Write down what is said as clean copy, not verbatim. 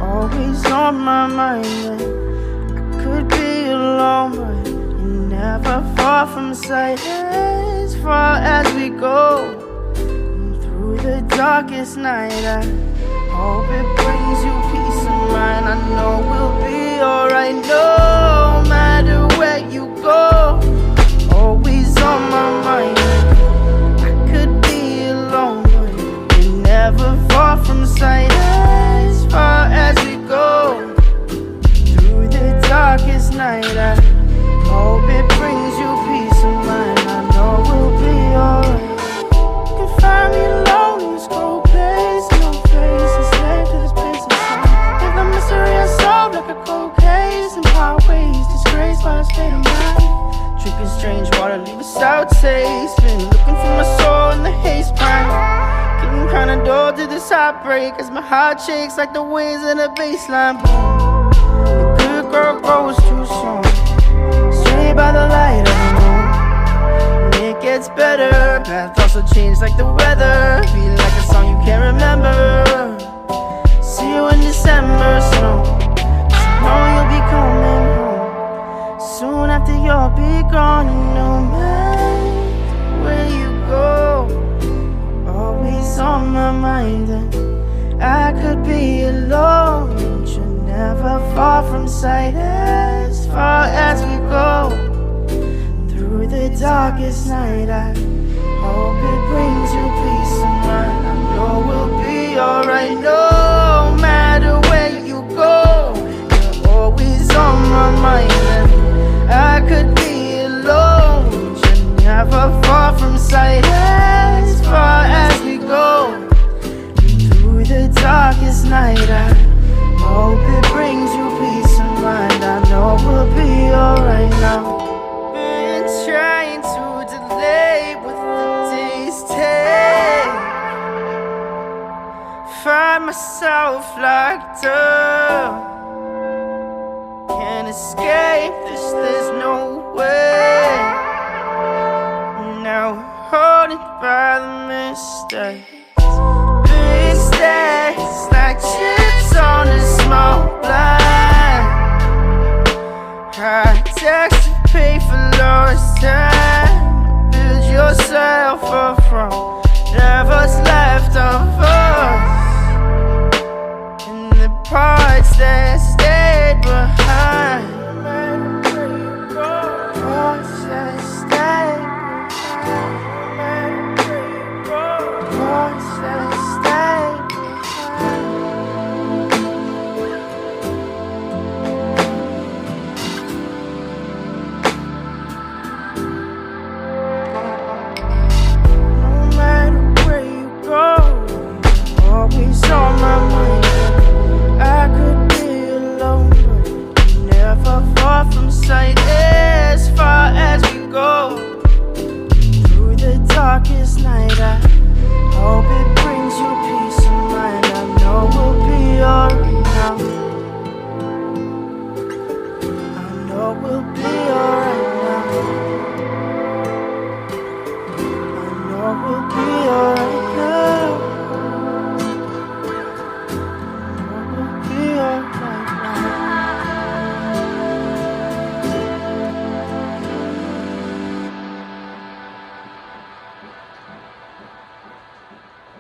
Always on my mind, I could be alone, but you're never far from sight. As far as we go, through the darkest night, I hope it brings you peace of mind. I know we'll be alright, no matter where you go. Always on my mind, I could be alone, but you're never far from sight. As far as we go, through the darkest night, I hope it brings you peace of mind. I know we'll be alright. You can find me alone in this cold place, no face, a slave to this place inside. If the mystery unsolved like a cold case, and highways disgraced by a state of mind. Drinking strange water, leave a sour taste. Been looking for my soul in the haze pine. Getting kinda dull to this heartbreak, as my heart shakes like the waves in a baseline. Boom. The good girl goes too soon, straight by the light of the moon. And it gets better, path also changed like the weather. Feel like a song you can't remember. See you in December soon, 'cause I know you'll be coming home soon after you'll be gone. And no matter where you go, always on my mind, and I could be alone, but you're never far from sight. As far as we go, through the darkest night, I hope it brings you peace of mind. I know we'll be alright, no matter where you go. You're always on my mind, and I could be alone, but you're never far from sight. As far as we go, through the darkest night, I hope it brings you peace of mind. I know we'll be alright now. Been trying to delay what the days take, find myself locked up, can't escape this, there's no way. Now haunted by the mistakes, big stacks like chips on a small blind. High tax to pay for lost time. Build yourself up from whatever's left of us, and the part